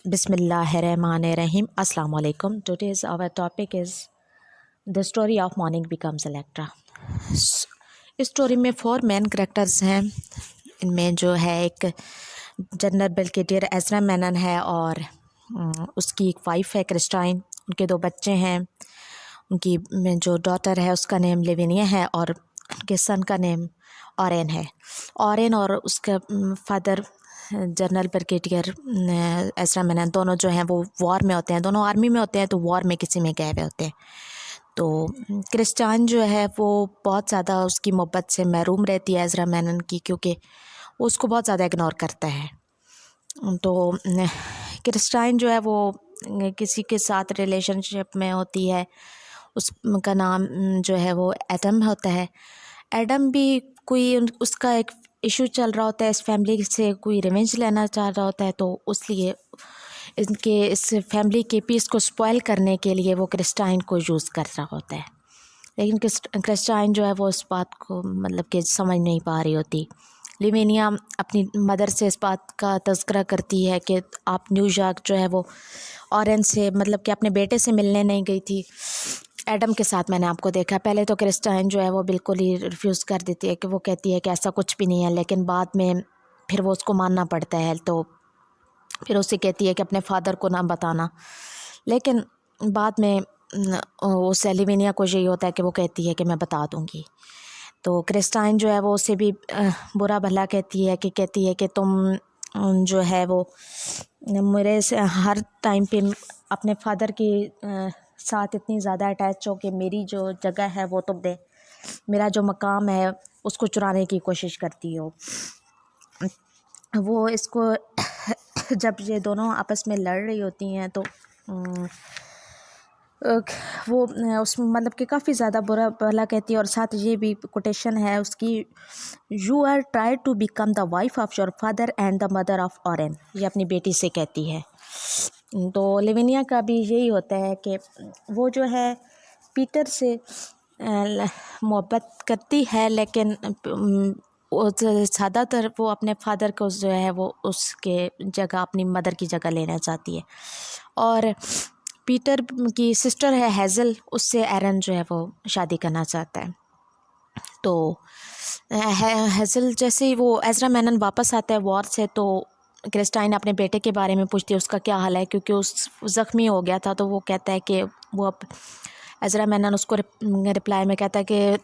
Bismillahirrahmanirrahim. Assalamu alaikum. Today's our topic is the story of morning becomes Electra. इस story में 4 main characters हैं. इनमें जो है एक जनरल ब्रिगेडियर एज़रा मैनन है और उसकी एक वाइफ है क्रिस्टाइन. उनके 2 बच्चे हैं. उनकी जो डॉटर है उसका नेम लेविनिया है और उनके सन का नेम ऑरेन है. ऑरेन और उसका फादर जनरल ब्रिगेडियर एज़रा मैनन दोनों जो हैं वो वॉर में होते हैं. दोनों आर्मी में होते हैं तो वॉर में किसी में गए हुए होते हैं. तो क्रिस्टाइन जो है वो बहुत ज़्यादा उसकी मोहब्बत से महरूम रहती है एज़रा मैनन की, क्योंकि वो उसको बहुत ज़्यादा इग्नोर करता है. तो क्रिस्टाइन जो है वो किसी के साथ रिलेशनशिप में होती है. उसका नाम जो है वो एडम होता है. एडम भी कोई उसका एक इशू चल रहा होता है, इस फैमिली से कोई रिवेंज लेना चाह रहा होता है, तो इसलिए इस फैमिली के पीस को स्पॉइल करने के लिए वो क्रिस्टाइन को यूज़ कर रहा होता है. लेकिन क्रिस्टाइन जो है वो इस बात को मतलब कि समझ नहीं पा रही होती. लिविनिया अपनी मदर से इस बात का तज़किरा करती है कि आप न्यूयॉर्क जो है वो ऑरेन से मतलब कि अपने बेटे से मिलने नहीं गई थी, एडम के साथ मैंने आपको देखा. पहले तो क्रिस्टाइन जो है वो बिल्कुल ही रिफ्यूज़ कर देती है कि वो कहती है कि ऐसा कुछ भी नहीं है, लेकिन बाद में फिर वो उसको मानना पड़ता है. तो फिर उससे कहती है कि अपने फादर को ना बताना, लेकिन बाद में उस लिविनिया को यही होता है कि वो कहती है कि मैं बता दूँगी. तो क्रिस्टाइन जो है वो उसे भी बुरा भला कहती है कि तुम जो है वो मेरे से हर टाइम पे अपने फादर के साथ इतनी ज़्यादा अटैच हो कि मेरी जो जगह है वो तुमने मेरा जो मकाम है उसको चुराने की कोशिश करती हो. वो इसको जब ये दोनों आपस में लड़ रही होती हैं तो वो उसमें मतलब कि काफ़ी ज़्यादा बुरा भला कहती है. और साथ ये भी कोटेशन है उसकी, you are try to become the wife of your father and the mother of orphan. ये अपनी बेटी से कहती है. तो लिविनिया का भी यही होता है कि वो जो है पीटर से मोहब्बत करती है, लेकिन ज़्यादातर वो अपने फादर को जो है वो उसके जगह अपनी मदर की जगह लेना चाहती है. और पीटर की सिस्टर है हेज़ल, उससे एरन जो है वो शादी करना चाहता है. तो हेज़ल जैसे ही वो एज़रा मैनन वापस आता है वॉर से, तो क्रिस्टाइन अपने बेटे के बारे में पूछती है उसका क्या हाल है, क्योंकि उस ज़ख्मी हो गया था. तो वो कहता है कि वो अब एज़रा मैनन उसको रिप्लाई में कहता है कि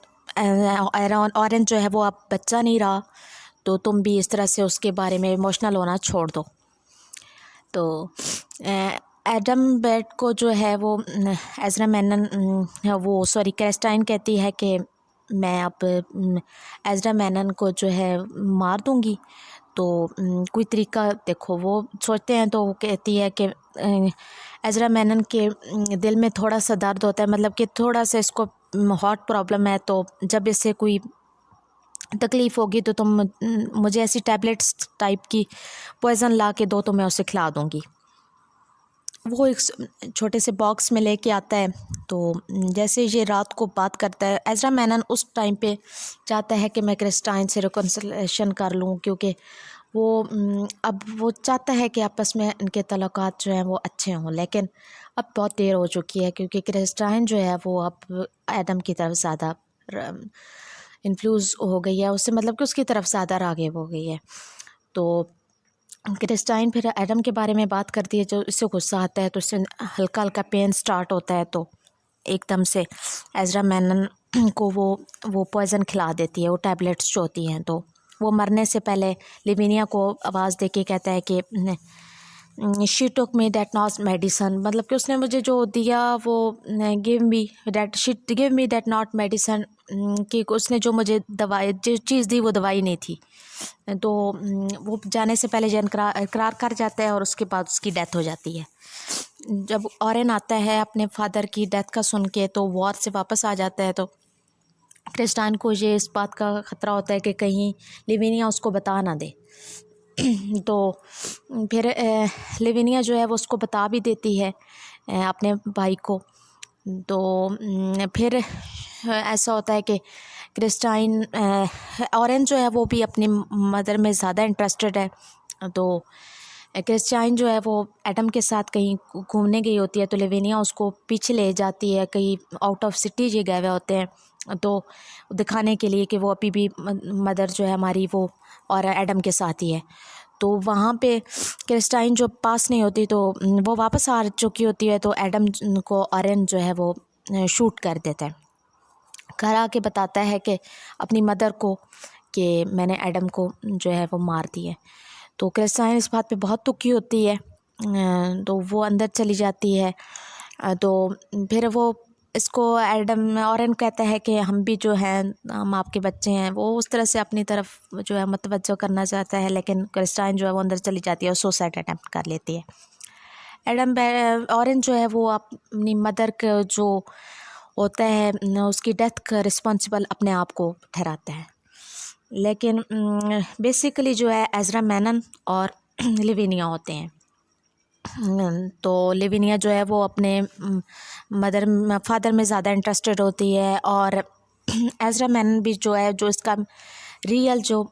ऑरेंज जो है वो अब बच्चा नहीं रहा, तो तुम भी इस तरह से उसके बारे में इमोशनल होना छोड़ दो. तो एडम बेड को जो है वो एज़रा मैनन क्रिस्टाइन कहती है कि मैं अब एज़रा मैनन को जो है मार दूँगी, तो कोई तरीका देखो. वो सोचते हैं तो वो कहती है कि एज़रा मैनन के दिल में थोड़ा सा दर्द होता है, मतलब कि थोड़ा सा इसको हार्ट प्रॉब्लम है, तो जब इससे कोई तकलीफ़ होगी तो तुम मुझे ऐसी टैबलेट्स टाइप की पॉइज़न ला के दो तो मैं उसे खिला दूँगी. वो एक छोटे से बॉक्स में लेके आता है. तो जैसे ये रात को बात करता है, एज़रा मैनन उस टाइम पे चाहता है कि मैं क्रिस्टाइन से रिकन्सिलेशन कर लूँ, क्योंकि वो अब वो चाहता है कि आपस में इनके तल्लुकात जो हैं वो अच्छे हों. लेकिन अब बहुत देर हो चुकी है, क्योंकि क्रिस्टाइन जो है वो अब एडम की तरफ ज़्यादा इन्फ्लुएंस हो गई है उससे, मतलब कि उसकी तरफ ज़्यादा राग़िब हो गई है. तो क्रिस्टाइन फिर एडम के बारे में बात करती है. जो इससे गुस्सा आता है तो इससे हल्का हल्का पेन स्टार्ट होता है, तो एकदम से एज़रा मैनन को वो पॉइज़न खिला देती है, वो टैबलेट्स जो होती हैं. तो वो मरने से पहले लिविनिया को आवाज़ दे के कहता है कि she took me that not medicine, मतलब कि उसने मुझे जो दिया वो give me that not medicine, कि उसने जो मुझे दवाई जो चीज़ दी वो दवाई नहीं थी. तो वो जाने से पहले इकरार कर जाता है और उसके बाद उसकी डेथ हो जाती है. जब ऑरेन आता है अपने फादर की डेथ का सुन के, तो वॉर से वापस आ जाता है. तो क्रिस्टाइन को ये इस बात का ख़तरा होता है कि कहीं लिविनिया उसको बता ना दे. तो फिर लिविनिया जो है वो उसको बता भी देती है अपने भाई को. तो फिर ऐसा होता है कि क्रिस्टाइन ऑरेंज जो है वो भी अपनी मदर में ज़्यादा इंटरेस्टेड है. तो क्रिस्टाइन जो है वो एडम के साथ कहीं घूमने गई होती है, तो लेविनिया उसको पीछे ले जाती है, कहीं आउट ऑफ सिटी ये गए हुए होते हैं, तो दिखाने के लिए कि वो अभी भी मदर जो है हमारी वो और एडम के साथ ही है। तो वहाँ पे क्रिस्टाइन जो पास नहीं होती, तो वो वापस आ चुकी होती है, तो एडम को ऑरेन जो है वो शूट कर देता है। घर आके बताता है कि अपनी मदर को कि मैंने एडम को जो है वो मार दी है। तो क्रिस्टाइन इस बात पे बहुत दुखी होती है, तो वो अंदर चली जाती है। तो फिर वो इसको एडम ऑरेन कहता है कि हम भी जो हैं हम आपके बच्चे हैं। वो उस तरह से अपनी तरफ जो है मतवज्जो करना चाहता है, लेकिन क्रिस्टाइन जो है वो अंदर चली जाती है और सुसाइड अटेम्प्ट कर लेती है। एडम ऑरेन जो है वो अपनी मदर का जो होता है उसकी डेथ का रिस्पॉन्सिबल अपने आप को ठहराता है। लेकिन बेसिकली जो है एज़रा मैनन और लिविनिया होते हैं। तो लिविनिया जो है वो अपने फादर में ज़्यादा इंटरेस्टेड होती है, और एज़रा मैनन भी जो है जो इसका रियल जो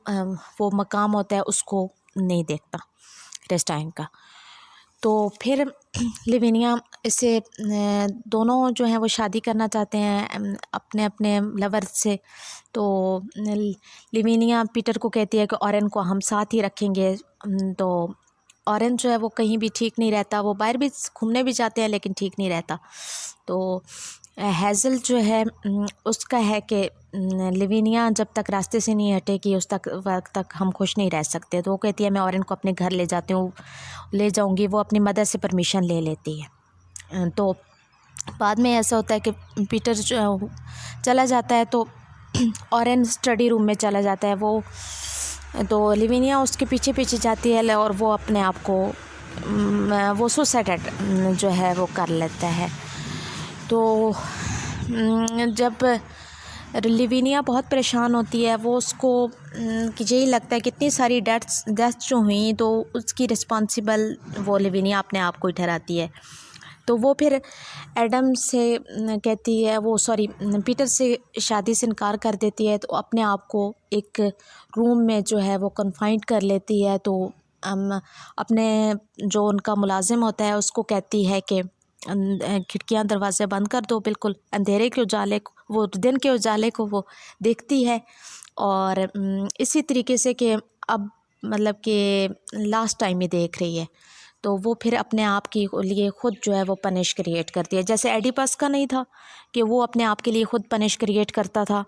वो मकाम होता है उसको नहीं देखता क्रिस्टाइन का। तो फिर लिविनिया इससे दोनों जो हैं वो शादी करना चाहते हैं अपने अपने लवर से। तो लिविनिया पीटर को कहती है कि ऑरेन को हम साथ ही रखेंगे। तो ऑरेन जो है वो कहीं भी ठीक नहीं रहता, वो बाहर भी घूमने भी जाते हैं लेकिन ठीक नहीं रहता। तो हैज़ल जो है उसका है कि लिविनिया जब तक रास्ते से नहीं हटेगी उस वक्त तक हम खुश नहीं रह सकते। तो वो कहती है मैं ऑरेन को अपने घर ले जाऊंगी। वो अपनी मदर से परमिशन ले लेती है। तो बाद में ऐसा होता है कि पीटर जो चला जाता है, तो ऑरेन स्टडी रूम में चला जाता है वो। तो लिविनिया उसके पीछे पीछे जाती है और वो अपने आप को वो सुसाइड जो है वो कर लेता है। तो जब लिविनिया बहुत परेशान होती है, वो उसको यही लगता है कि इतनी सारी डेथ्स जो हुई तो उसकी रिस्पॉन्सिबल वो लिविनिया अपने आप को ही ठहराती है। तो वो फिर एडम से कहती है पीटर से शादी से इनकार कर देती है। तो अपने आप को एक रूम में जो है वो कन्फाइंड कर लेती है। तो अपने जो उनका मुलाजिम होता है उसको कहती है कि खिड़कियां दरवाज़े बंद कर दो, बिल्कुल अंधेरे के उजाले को वो दिन के उजाले को वो देखती है। और इसी तरीके से कि अब मतलब कि लास्ट टाइम ही देख रही है। तो वो फिर अपने आप के लिए ख़ुद जो है वो पनिश क्रिएट करती है, जैसे एडिपस का नहीं था कि वो अपने आप के लिए ख़ुद पनिश क्रिएट करता था।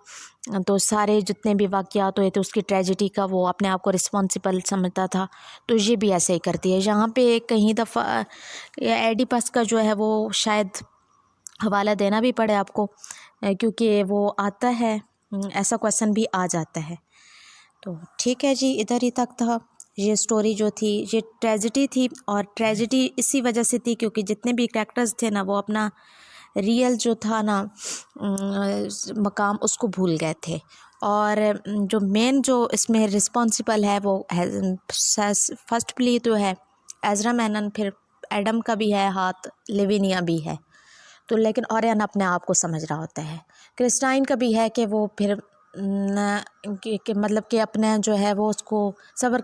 तो सारे जितने भी वाक़यात हुए थे उसकी ट्रेजिडी का वो अपने आप को रिस्पॉन्सिबल समझता था। तो ये भी ऐसे ही करती है। यहाँ पे कहीं दफ़ा एडिपस का जो है वो शायद हवाला देना भी पड़े आपको, क्योंकि वो आता है, ऐसा क्वेश्चन भी आ जाता है। तो ठीक है जी, इधर ही तक था। ये स्टोरी जो थी ये ट्रेजिडी थी, और ट्रेजिडी इसी वजह से थी क्योंकि जितने भी कैरेक्टर्स थे ना वो अपना रियल जो था ना मकाम उसको भूल गए थे। और जो मेन जो इसमें रिस्पॉन्सिबल है वो फर्स्टली तो है एज़रा मैनन, फिर एडम का भी है हाथ, लिविनिया भी है। तो लेकिन ऑरेन अपने आप को समझ रहा होता है। क्रिस्टाइन का भी है कि वो फिर कि मतलब कि अपने जो है वो उसको सब्र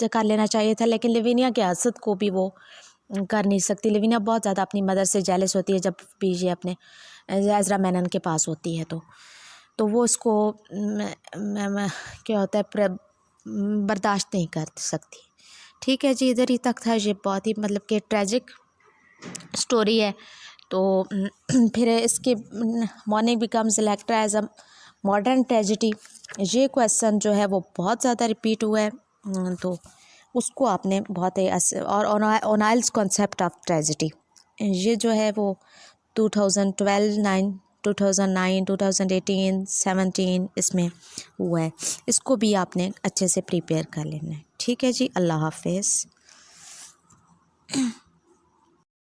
कर लेना चाहिए था, लेकिन लिविनिया की हसद को भी वो कर नहीं सकती। लिविनिया बहुत ज़्यादा अपनी मदर से जेलस होती है जब भी ये अपने एज़रा मैनन के पास होती है। तो वो उसको क्या होता है बर्दाश्त नहीं कर सकती। ठीक है जी, इधर ही तक था। ये बहुत ही मतलब कि ट्रेजिक स्टोरी है। तो फिर इसके mourning becomes Electra as a modern tragedy, ये क्वेश्चन जो है वो बहुत ज़्यादा रिपीट हुआ है। तो उसको आपने बहुत ही और ओनाइल्स कॉन्सेप्ट ऑफ ट्रेजिडी, ये जो है वो 2012, 2009, 2018, 17 इसमें हुआ है। इसको भी आपने अच्छे से प्रिपेयर कर लेना है। ठीक है जी, अल्लाह हाफिज़।